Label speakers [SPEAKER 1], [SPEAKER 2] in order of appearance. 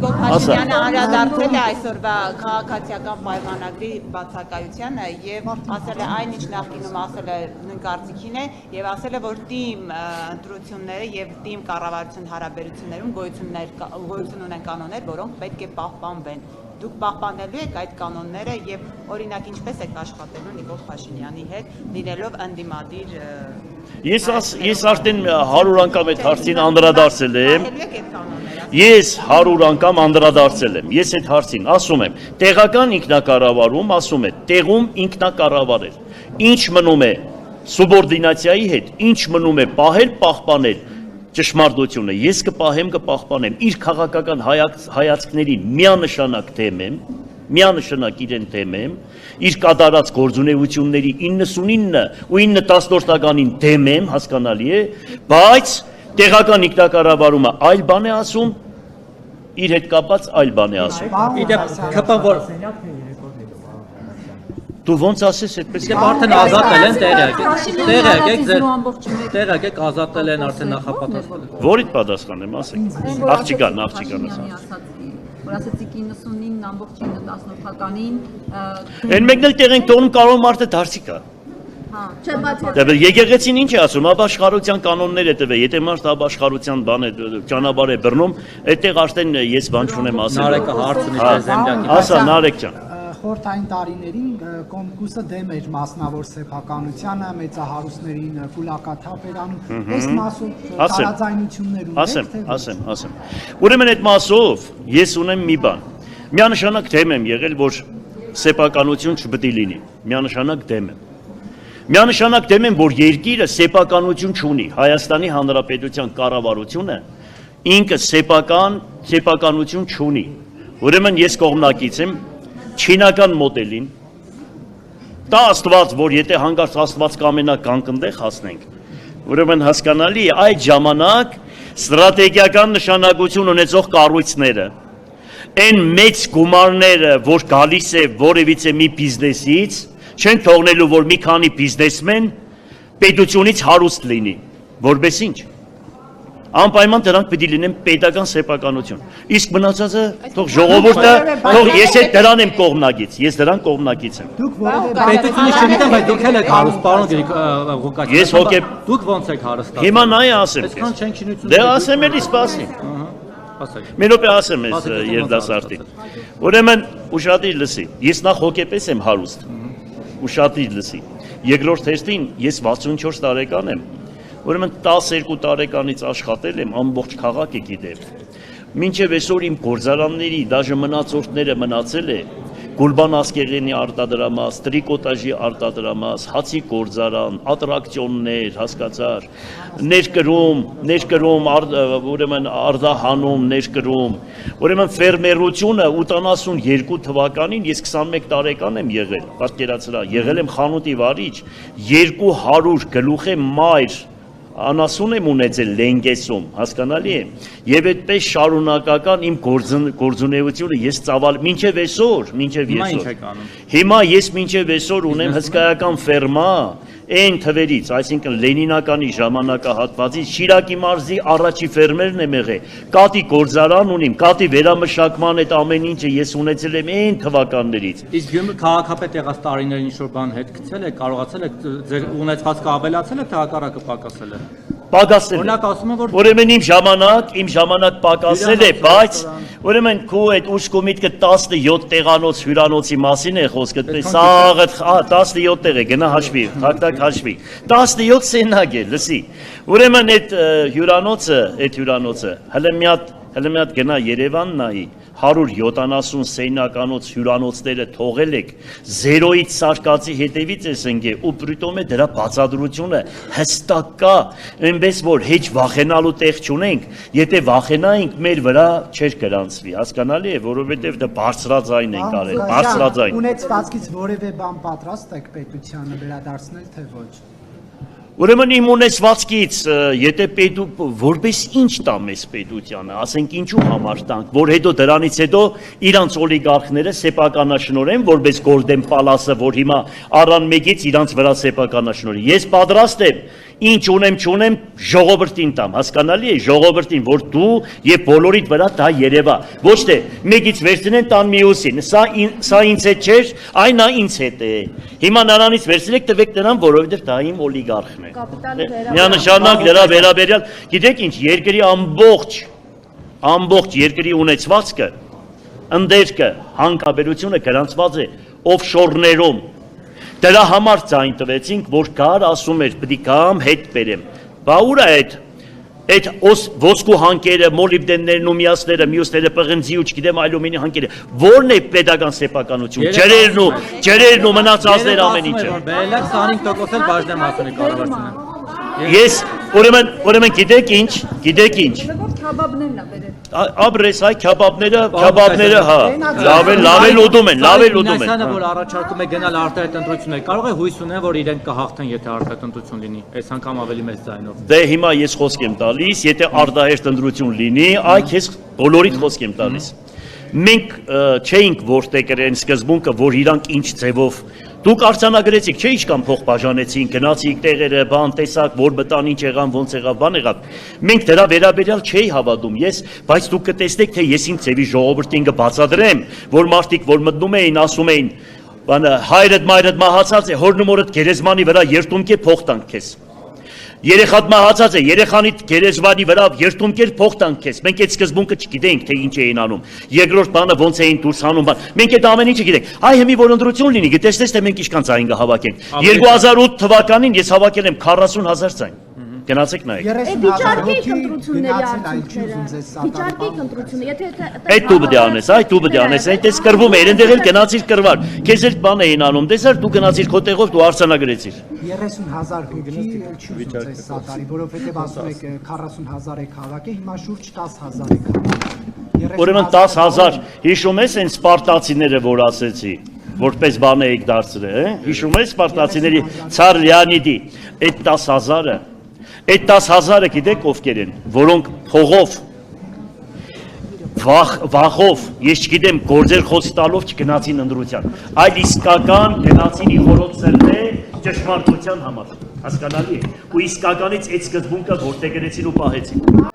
[SPEAKER 1] Նիկոլ Փաշինյանը անդրադարձել է այսօրվա քաղաքացիական պայմանագրի բացակայությանը եւ ասել է այն ինչ նախկինում ասել է նույն կարծիքին է եւ ասել է որ թիմ ընտրությունները եւ թիմ կառավարություն հարաբերություններում գոյություն ունեն կանոններ, որոնք պետք է պահպանվեն։ Դուք պահպանելու եք այդ կանոնները եւ օրինակ ինչպես եք աշխատելու Նիկոլ Փաշինյանի հետ լինելով ընդդիմադիր
[SPEAKER 2] Ես արդեն 100 անգամ այդ հարցին անդրադարձել եմ։ Ես 100 անգամ անդրադարձել եմ։ Ես այդ հարցին ասում եմ, տեղական ինքնակառավարում ասում է, տեղում ինքնակառավարել։ Ինչ մնում է սուբորդինացիայի հետ, ինչ մնում է պահել, պահպանել ճշմարտությունը։ Ես կպահեմ, կպահպանեմ։ Իր քաղաքական հայացքներին միանշանակ թեմեմ, միանշանակ իրեն թեմեմ, իր կատարած գործունեությունների 99 ու 9/10-ականին թեմեմ, հասկանալի է, բայց տեղական ինքնակառավարումը այլ բան է ասում, իր հետ կապած այլ բան է ասում։ Դու ոնց ասես այդպես
[SPEAKER 3] արդեն ազատել են տեղակ եք ազատել են արդեն նախապատրաստել։
[SPEAKER 2] Որից պատասխանեմ, ասեք։ Աղջիկան ասած։
[SPEAKER 4] Որ ասացիք 99.9/10-ականին
[SPEAKER 2] Այն մեկն էլ տեղ ենք տոնում կարող մարդը դարձի կա։ Դե եկեղեցին ինչ է ասում, ապաշխարության կանոններ է տվել, եթե մարդ ապաշխարության բան է ճանապարհ է բռնում, այդտեղ արդեն ես բան չունեմ ասել։
[SPEAKER 3] Նարեկը հարց ունի Զեմլյակին։
[SPEAKER 2] Ասա Նարեկ ջան։
[SPEAKER 5] Խորհրդային տարիներին կոմկուսը դեմ էր մասնավոր սեփականությանը, մեծահարուստներին կուլակաթափ էր անում, այս մասով տարաձայնություններ ունեն։
[SPEAKER 2] Ասեմ։ Ուրեմն այդ մասով ես ունեմ մի բան։ Միանշանակ դեմ եմ եղել, որ սեփականություն չպետք է լինի։ Միանշանակ դեմ եմ։ Միանշանակ դեմ եմ, որ երկիրը սեփականություն չունի։ Հայաստանի Հանրապետության կառավարությունը ինքը սեփականություն չունի։ Ուրեմն ես կողմնակից եմ չինական մոդելին, դա Աստված, որ եթե հանգարց Աստված կամենա կանգնտեղ հասնենք, ուրեմն հասկանալի է այդ ժամանակ ստրատեգիական նշանակություն ունեցող կառույցները, այն մեծ գումարները, որ գալիս է որևիցե մի բիզնեսից, չեն թողնելու, որ մի քանի բիզնեսմեն պետությունից հարուստ լինի, որպես ինչ։ Անպայման դրանք պետք է լինեն պետական սեփականություն։ Իսկ մնացածը թող ժողովուրդը, թող ես էլ դրան եմ կողմնակից, ես դրան կողմնակից եմ։
[SPEAKER 3] Պետությունը չգիտեմ, բայց դուք էլ եք հարուստ, պարոն Ղուկասյան։
[SPEAKER 2] Ես հոգեբ
[SPEAKER 3] Դուք ոնց եք հարստացել։
[SPEAKER 2] Հիմա նայ ասեմ։
[SPEAKER 3] Այսքան չեն չինություն։
[SPEAKER 2] Դե ասեմ էլի սպասի։ Մի րոպե ասեմ ես երդասարտին։ Ուրեմն ուշադիր լսի, ես նախ հոգեպես եմ հարուստ։ Ուշադիր լսի։ Երկրորդ հերթին ես 64 տարեկան եմ։ Ուրեմն 12 տարեկանից աշխատել եմ, ամբողջ քաղաք է գիտեմ։ Մինչև այսօր իմ գործարանների, դաժե մնացորդները մնացել է Գուլբան Ասկեղենի արտադրամաս, տրիկոտաժի արտադրամաս, հացի գործարան, ատրակցիոններ, հասկացար, ներկրում, ուրեմն արտահանում, ներկրում, ուրեմն ֆերմերությունը 82 թվականին ես 21 տարեկան եմ եղել, պատկերացրա, եղել եմ խանութի վարիչ, 200 գլուխ մայր անասուն եմ ունեցել լենգեսում, հասկանալի է, եւ այդպես շարունակական իմ գործունեությունը ես ծավալ մինչև այսօր, հիմա ես մինչև այսօր ունեմ հսկայական ֆերմա, այն թվերից, այսինքն Լենինականի ժամանակահատվածից Շիրակի մարզի առաջի ֆերմերն եմ եղել, կատի գործարան ունիմ, կատի վերամշակման այդ ամեն ինչը ես ունեցել եմ այն թվականներից։
[SPEAKER 3] Իսկ Գյումրի քաղաքապետ եղած տարիներին ինչ-որ բան հետ գցել եք, կարողացել եք ձեր ունեցվածքը ավելացել է, թե հակառակը պակասել է։
[SPEAKER 2] Պակասել է։
[SPEAKER 3] Օրինակ ասում եմ, որ
[SPEAKER 2] Ուրեմն իմ ժամանակ պակասել է, բայց ուրեմն քո այդ ուշքո միտքը 17 տեղանոց հյուրանոցի մասին է խոսքը, սաղը 17 տեղ է, գնա հաշվի, հակտակ հաշվի։ 17 սենյակ է, լսի։ Ուրեմն այդ հյուրանոցը հələ մի հատ գնա Երևան նայի 170 սենյականոց հյուրանոցները թողել եք, 0-ից սարկածի հետևից ես ընկե, ու պրիտոմ է դրա բացատրությունը հստակ կա, այնպես որ հեչ վախենալու տեղ չունենք, եթե վախենայինք մեր վրա չէր գրանցվի, հասկանալի է, որովհետև դա բարձրաձայն ենք արել, բարձրաձայն։
[SPEAKER 5] Ունեցվածքից որևէ բան պատրաստ եք պետությանը վերադարձնել, թե ոչ։
[SPEAKER 2] Ուրեմն իմ ունեցվածքից, եթե որպես ինչ տամ ես պետությանը, ասենք ինչու համար տանք, որ հետո դրանից հետո իրանց օլիգարխները սեփականաշնորեն, որպես Golden Palace-ը, որ հիմա առան մեկից իրանց վրա սեփականաշնորեն։ Ես պատրաստ եմ ինչ ունեմ չունեմ ժողովրդին տամ, հասկանալի է ժողովրդին, որ դու եւ բոլորիդ վրա դա երևա։ Ոչ թե մեկից վերցնեն տան մյուսին, սա ինձ հետ չէր, այն նա ինձ հետ է։ Հիմա նրանից վերցրեք տվեք նրան, որովհետեւ դա իմ օլիգարխն է։ Միանշանակ դրա վերաբերյալ, գիտեք ինչ, երկրի ամբողջ երկրի ունեցվածքը, ընդերքը, հանքաբերությունը գրանցված է օֆշորներում։ Դրա համար ձայն տվեցինք, որ կար ասում էր, պիտի կամ հետ բերեմ։ Բա ուր է այդ ոսկու հանքերը, մոլիբդեններն ու մյուսները, պղնձի ու չգիտեմ ալյումինի հանքերը, որն է պետական սեփականություն, ջրերն ու մնացածներ ամեն ինչը։
[SPEAKER 3] Բերել եք 25% էլ բաժնեմասն է կառավարությունը։
[SPEAKER 2] Ես ուրեմն գիտեք ինչ։
[SPEAKER 4] Քաբաբներն է բերել։
[SPEAKER 2] Աբրես այ քաբաբները հա, լավ էլ ուդում են։
[SPEAKER 3] Մինասյանը, որ առաջարկում է գնալ արտահայտ ընտրություններ, կարող է հույս ունենալ, որ իրենք կհաղթեն, եթե արտահայտ ընտրություն լինի, այս անգամ ավելի մեծ ձայնով։
[SPEAKER 2] Դե հիմա ես խոսք եմ տալիս, եթե արտահայտ ընտրություն լինի, այ քեզ բոլորիդ խոսք եմ տալիս։ Մենք չէինք որտեղ գրեն սկզբունքը, որ իրանք ինչ ձևով դուք արձանագրեցիք, չէ՞ ինչքան փող բաժանեցին, գնացիք տեղերը, բան տեսակ, որ մտան, ինչ եղան, ոնց եղավ, բան եղավ։ Մենք դրա վերաբերյալ չէի հավատում ես, բայց դուք կտեսնեք, թե ես ինչ ձևի ժողովրդին կբացատրեմ, որ մարդիկ, որ մտնում էին, ասում էին, բանը հայրդ մայրդ մահացած է, հորն ու մորդ գերեզմանի վրա երտումք է փող տանք քեզ։ Երեխատ մահացած է, երեխանիդ գերեզմանի վրա երտումք էր փող տանք քեզ։ Մենք այդ սկզբունքը չգիտենք, թե ինչ էին անում։ Երկրորդ բանը ոնց էին դուրս հանում բան։ Մենք այդ ամեն ինչը գիտենք։ Այ հիմի որ ընտրություն լինի, գտեսնես թե մենք ինչքան ցային կհավաքենք։ 2008 թվականին ես հավաքել եմ 40,000 ցայն։ Գնացեք նայեք։
[SPEAKER 4] Վիճարկեք ընտրությունների արդյունքները։ Վիճարկեք ընտրությունը, եթե
[SPEAKER 2] Այդ դու պետք է անես, դու պետք է անես, այդպես կրվում էր, այնտեղ էլ գնացիր կրվար։ Քեզ էլ բան էին անում, տեսար դու գնացիր քո տեղով դու արձանագրեցիր։
[SPEAKER 5] 30,000 հոգի չուզեց սատարի, որովհետև ասում եք 40,000 եք հավաքել, հիմա շուրջ 10,000 եք հավաքել։
[SPEAKER 2] Ուրեմն 10,000, հիշում ես այն սպարտացիները, որ ասեցի, որպես բան էիք դարձրել, հիշում ես սպարտացիների Ցար Լեոնիդի, այդ 10,000-ը Այդ 10,000-ը գիտեք ովքեր են, որոնք փողով, վախով, ես չգիտեմ, գործեր խոսի տալով չգնացին ընտրության, այլ իսկական գնացին իհորոց սրտե ճշմարտության համար, հասկանալի է, ու իսկականից այդ սկզբունքը որտեղ գրեցին ու պահեցին։